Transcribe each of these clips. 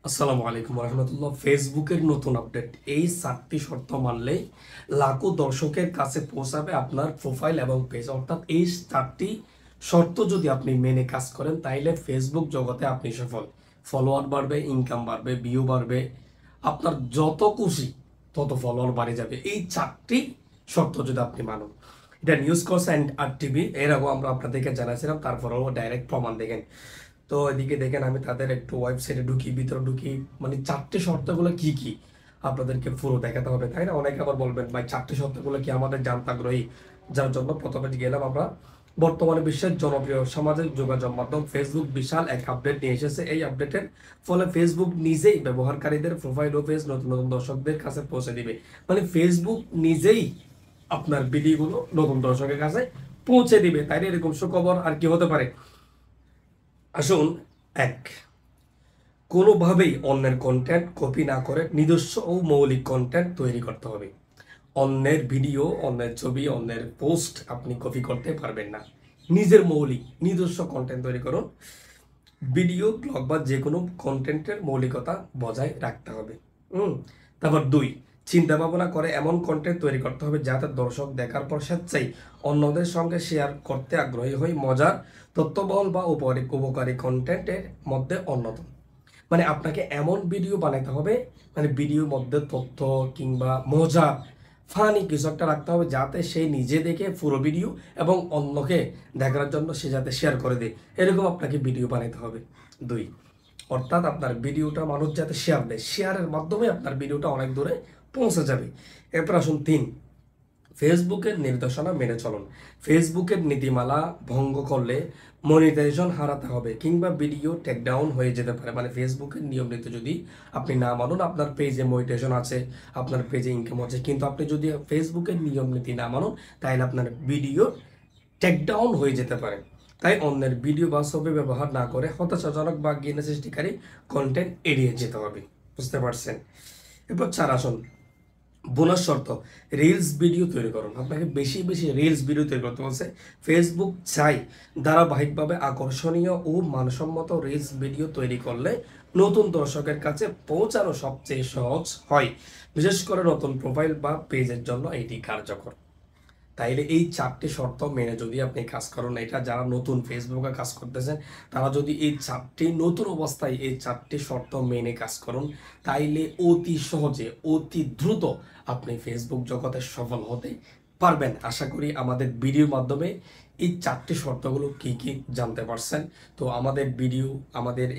আসসালামু আলাইকুম রহমতুল্লাহ। ফেসবুকের নতুন আপডেট, এই 4টি শর্ত মানলেই লাখো দর্শকের কাছে পৌঁছাবে আপনার প্রোফাইল এবং পেজ। অর্থাৎ এই 4টি শর্ত যদি আপনি মেনে কাজ করেন তাইলে ফেসবুক জগতে আপনি সফল। ফলোয়ার বাড়বে, ইনকাম বাড়বে, ভিউ বাড়বে, আপনার যত খুশি তত ফলোয়ার বাড়ে যাবে। এই 4টি শর্ত যদি আপনি মানুন, এটা নিউজ করছে আর টিভি, এর আগেও আমরা আপনাদেরকে জানাইছিলাম, তারপরেও ডাইরেক্ট প্রমাণ দেখেন। তো এদিকে দেখেন, আমি তাদের একটু ওয়েবসাইটে ঢুকি, ভিতরে ঢুকি, মানে 4টে শর্তগুলো কি কি আপনাদেরকে পুরো দেখাতে হবে, তাই না? অনেকে আবার বলবেন ভাই 4টে শর্তগুলো কি আমাদের জানতে আগ্রহী, যার জন্য প্রথমে গেলাম আমরা। বর্তমানে বিশ্বের জনপ্রিয় সামাজিক যোগাযোগ মাধ্যম ফেসবুক বিশাল এক আপডেট নিয়ে এসেছে। এই আপডেটের ফলে ফেসবুক নিজেই ব্যবহারকারীদের প্রোফাইল ও পেজ নতুন নতুন দর্শকদের কাছে পৌঁছে দিবে। মানে ফেসবুক নিজেই আপনার ভিডিওগুলো নতুন দর্শকের কাছে পৌঁছে দিবে, তাই না? এরকম সুখবর আর কি হতে পারে। আসুন, এক, কোনোভাবেই অন্যের কন্টেন্ট কপি না করে নিজস্ব ও মৌলিক কন্টেন্ট তৈরি করতে হবে। অন্যের ভিডিও, অন্যের ছবি, অন্যের পোস্ট আপনি কপি করতে পারবেন না। নিজের মৌলিক নিজস্ব কন্টেন্ট তৈরি করুন। ভিডিও, ব্লগ বা যে কোনো কন্টেন্টের মৌলিকতা বজায় রাখতে হবে। তারপর 2, চিন্তা ভাবনা করে এমন কন্টেন্ট তৈরি করতে হবে যাতে দর্শক দেখার পর স্বেচ্ছায় অন্যদের সঙ্গে শেয়ার করতে আগ্রহী হয়। মজার, তথ্যবহুল বা উপকারী কন্টেন্টের মধ্যে অন্যতম। মানে আপনাকে এমন ভিডিও বানাতে হবে, মানে ভিডিওর মধ্যে তথ্য কিংবা মজা, ফানি কিছু একটা রাখতে হবে যাতে সে নিজে দেখে পুরো ভিডিও এবং অন্যকে দেখার জন্য সে যাতে শেয়ার করে দেয়, এরকম আপনাকে ভিডিও বানাতে হবে। 2, অর্থাৎ আপনার ভিডিওটা মানুষ যাতে শেয়ার দেয়, শেয়ারের মাধ্যমে আপনার ভিডিওটা অনেক দূরে পৌঁছে যাবে। এরপর আসুন 3, ফেসবুকের নির্দেশনা মেনে চলুন। ফেসবুকের নীতিমালা ভঙ্গ করলে মনিটাইজেশন হারাতে হবে কিংবা ভিডিও টেকডাউন হয়ে যেতে পারে। মানে ফেসবুকের নিয়ম নীতি যদি আপনি না মানুন, আপনার পেজে মনিটাইজেশন আছে, আপনার পেজে ইনকাম আছে, কিন্তু আপনি যদি ফেসবুকের নিয়ম নীতি না মানুন তাহলে আপনার ভিডিও টেকডাউন হয়ে যেতে পারে। তাই অন্যের ভিডিও বা ছবি ব্যবহার না করে হতাশাজনক বা জ্ঞান সৃষ্টিকারী কন্টেন্ট এড়িয়ে যেতে হবে। বুঝতে পারছেন? এরপর 4 আসুন, বোনাস শর্ত, রিলস ভিডিও তৈরি করুন। আপনাকে বেশি বেশি রিলস ভিডিও তৈরি করতে বলছে। ফেসবুক চাই ধারাবাহিকভাবে আকর্ষণীয় ও মানসম্মত রিলস ভিডিও তৈরি করলে নতুন দর্শকের কাছে পৌঁছানো সবচেয়ে সহজ হয়। বিশেষ করে নতুন প্রোফাইল বা পেজের জন্য এটি কার্যকর। তাইলে এই 4টে শর্ত মেনে যদি আপনি কাজ করেন, এটা যারা নতুন ফেসবুকে কাজ করতেছেন তারা যদি এই 4টি নতুন অবস্থায় এই 4টি শর্ত মেনে কাজ করুন, তাইলে অতি সহজে, অতি দ্রুত আপনি ফেসবুক জগতে সফল হতে পারবেন। আশা করি আমাদের ভিডিওর মাধ্যমে এই 4টি শর্তগুলো কি কি জানতে পারছেন। তো আমাদের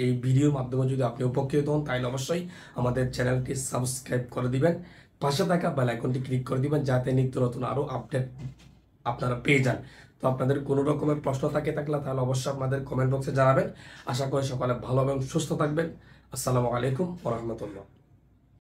এই ভিডিওর মাধ্যমে যদি আপনি উপকৃত হন তাহলে অবশ্যই আমাদের চ্যানেলটি সাবস্ক্রাইব করে দিবেন, পাশে থাকা বেল আইকনটি ক্লিক করে দিবেন যাতে নিত্য নতুন আরও আপডেট আপনারা পেয়ে যান। তো আপনাদের কোনো রকমের প্রশ্ন থাকলে তাহলে অবশ্যই আপনাদের কমেন্ট বক্সে জানাবেন। আশা করি সকালে ভালো এবং সুস্থ থাকবেন। আসসালামু আলাইকুম ওয়া রাহমাতুল্লাহ।